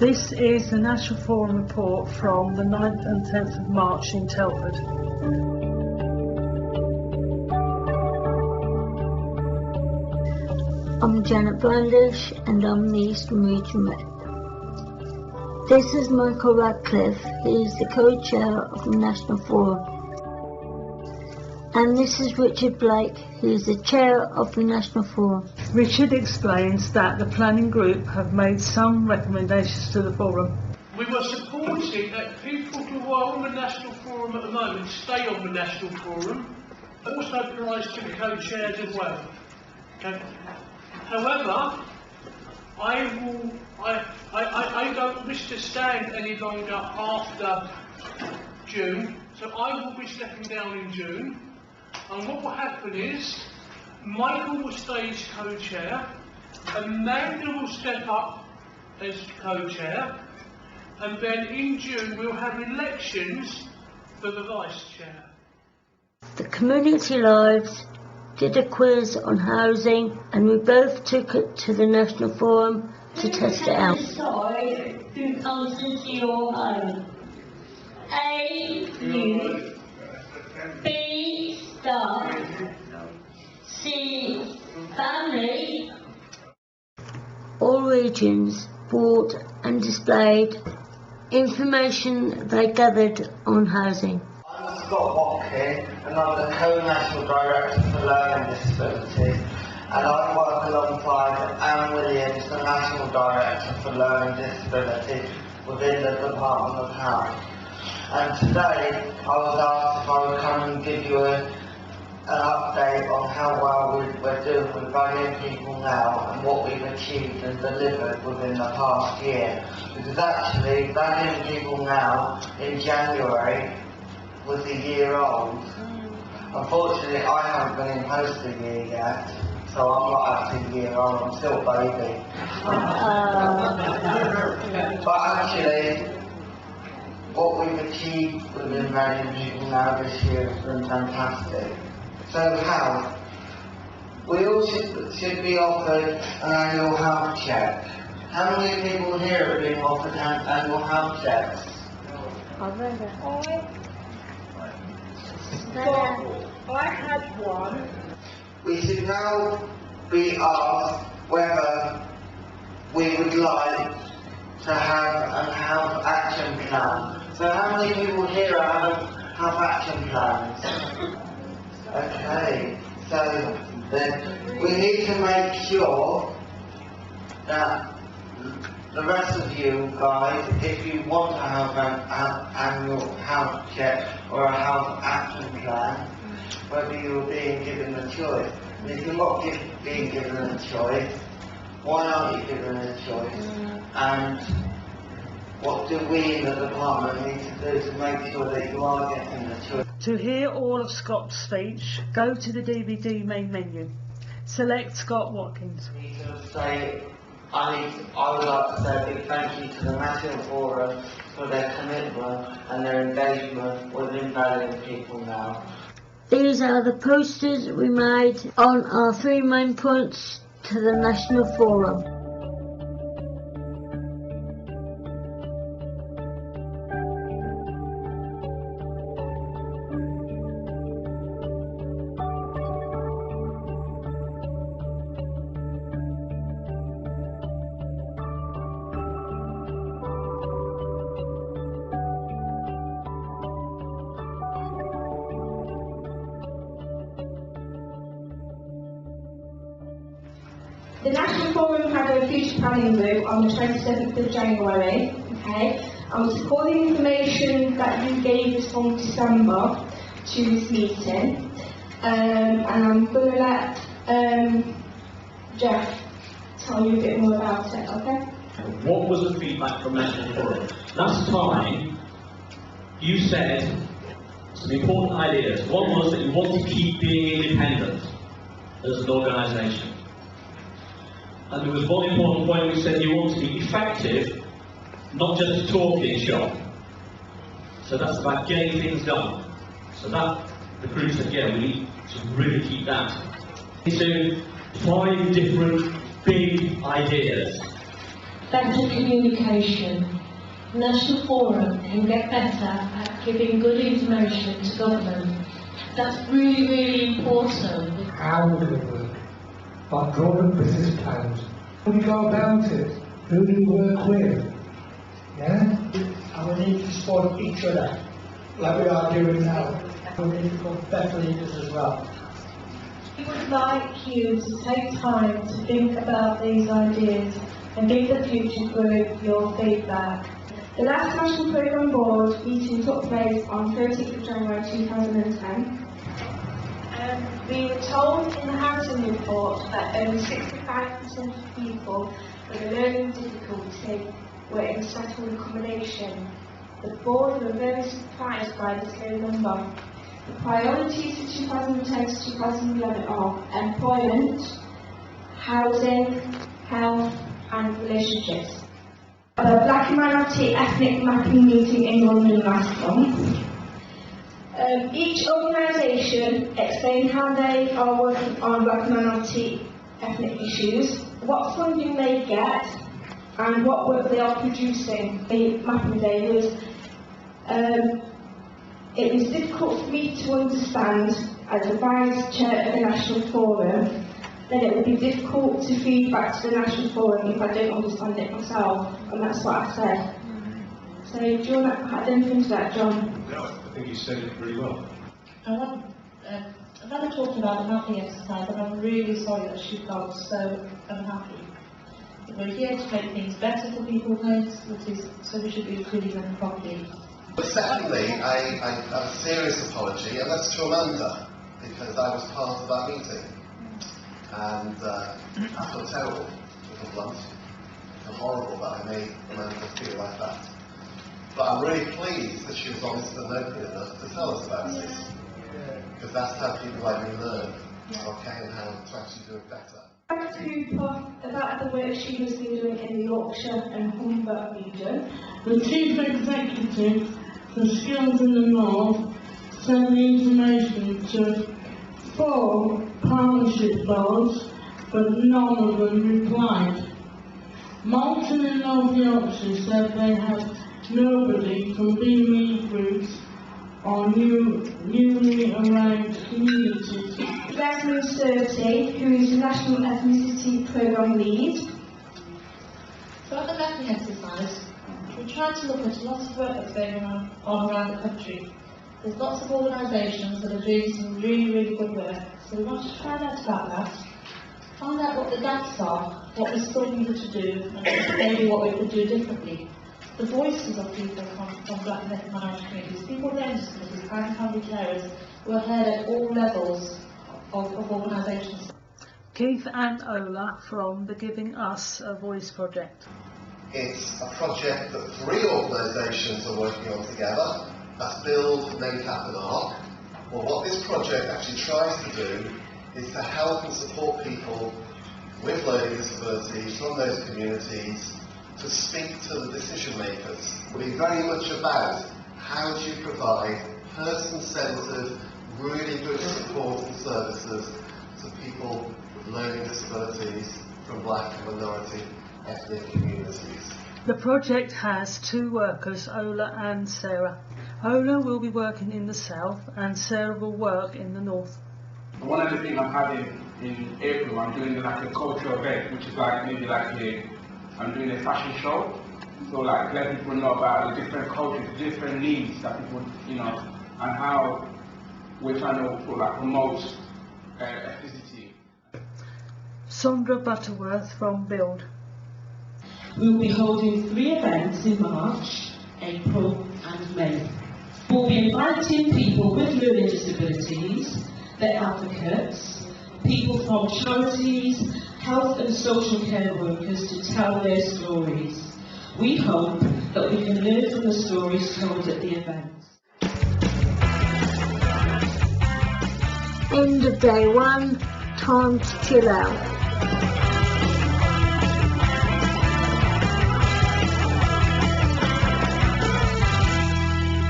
This is the National Forum report from the 9th and 10th of March in Telford. I'm Janet Blandish and I'm the Eastern Region Rep. This is Michael Radcliffe, he is the co-chair of the National Forum. And this is Richard Blake, he is the chair of the National Forum. Richard explains that the planning group have made some recommendations to the forum. We were supporting that people who are on the National Forum at the moment stay on the National Forum. It also applies to the co-chairs as well. Okay. However, I don't wish to stand any longer after June, so I will be stepping down in June. And what will happen is, Michael will stay as co-chair, Amanda will step up as co-chair, and then in June we'll have elections for the vice-chair. The Community Lives did a quiz on housing and we both took it to the National Forum to test it out. Decide who comes into your home. A, you. B, staff. C, family. All regions bought and displayed information they gathered on housing. I'm Scott Watkin and I'm the Co-National Director for Learning Disabilities, and I work alongside Anne Williams, the National Director for Learning Disabilities within the Department of Health. And today I was asked if I would come and give you an update on how well we're doing with Valiant People Now and what we've achieved and delivered within the past year. Because actually, Valiant People Now in January was a year old. Unfortunately, I haven't been in post a year yet, so I'm not actually a year old, I'm still a baby. But actually, what we've achieved within Valiant People Now this year has been fantastic. So health. We all should be offered an annual health check. How many people here have been offered annual health checks? I had one. We should now be asked whether we would like to have a health action plan. So how many people here have health action plans? Okay, so we need to make sure that the rest of you guys, if you want to have an annual health check or a health action plan, whether you're being given a choice. And if you're not being given a choice, why aren't you given a choice? And what do we in the department need to do to make sure that you are getting the choice? To hear all of Scott's speech, go to the DVD main menu. Select Scott Watkins. I would like to say a big thank you to the National Forum for their commitment and their engagement within Valiant People Now. These are the posters we made on our 3 main points to the National Forum. The National Forum had a future planning group on the 27th of January, okay? I was calling information that you gave us from December to this meeting, and I'm going to let Jeff tell you a bit more about it, okay? What was the feedback from National Forum? Last time, you said some important ideas. One was that you want to keep being independent as an organisation. And there was one important point which said you want to be effective, not just a talking shop. So that's about getting things done. So that, the group said, yeah, we need to really keep that. So 5 different big ideas. better communication. National Forum can get better at giving good information to government. That's really, really important. How will it work? Our government business plans. How do we go about it? Who do we work with? Yeah? And we need to support each other, like we are doing now. We need to become better leaders as well. We would like you to take time to think about these ideas and give the future group your feedback. The last National Programme Board meeting took place on 30th of January 2010. We were told in the housing report that only 65% of people with a learning difficulty were in settled accommodation. The board were very surprised by this low number. The priorities for 2010 to 2011 are employment, housing, health and relationships. A Black and Minority Ethnic Mapping meeting in London last month. Each organisation explained how they are working on Black and Minority ethnic issues, what funding they get and what work they are producing. The mapping day was it was difficult for me to understand as the Vice Chair of the National Forum. Then it would be difficult to feed back to the National Forum if I don't understand it myself, and that's what I said. So do you want to add anything to that, John? No, I think you said it really well. I've never talked about the mapping exercise, and I'm really sorry that she felt so unhappy. We're here to make things better for people with homes, so we should be including them properly. But secondly, I have a serious apology, and that's to Amanda, because I was part of that meeting. And I feel terrible, to be blunt. I feel horrible that I made Amanda feel like that. But I'm really pleased that she was honest and open enough to tell us about it. Because that's how people like me learn, okay, and how to actually do it better. Thanks Cooper about the work she has been doing in the Yorkshire and Humber region. The Chief Executive for Skills in the North sent the information to 4 partnership boards, but none of them replied. Malton in North Yorkshire said they had nobody from BME groups or newly arranged communities. Jasmine Surtey, who is the National Ethnicity Programme Lead. Throughout the mapping exercise, we tried to look at lots of work that's going on around the country. There's lots of organisations that are doing some really, really good work, so we want to find out about that, find out what the gaps are, what we still needed to do, and maybe what we could do differently. The voices of people from Black and minority communities, people with learning disabilities and family carers, were heard at all levels of organisations. Keith and Ola from the Giving Us a Voice project. It's a project that 3 organisations are working on together. That's Build, NACAP and ARC. Well, what this project actually tries to do is to help and support people with learning disabilities from those communities to speak to the decision makers. It'll be very much about how do you provide person-centred, really good support and services to people with learning disabilities from Black and minority ethnic communities. The project has 2 workers, Ola and Sarah. Ola will be working in the south and Sarah will work in the north. One of the things I'm having in April, I'm doing like a cultural event, which is like maybe like I'm doing a fashion show. So like let people know about the different cultures, the different needs that people, you know, and how we're trying to promote ethnicity. Sondra Butterworth from Build. We will be holding 3 events in March, April and May. We'll be inviting people with learning disabilities, their advocates, people from charities, health and social care workers to tell their stories. We hope that we can learn from the stories told at the events. End of day 1, time to chill out.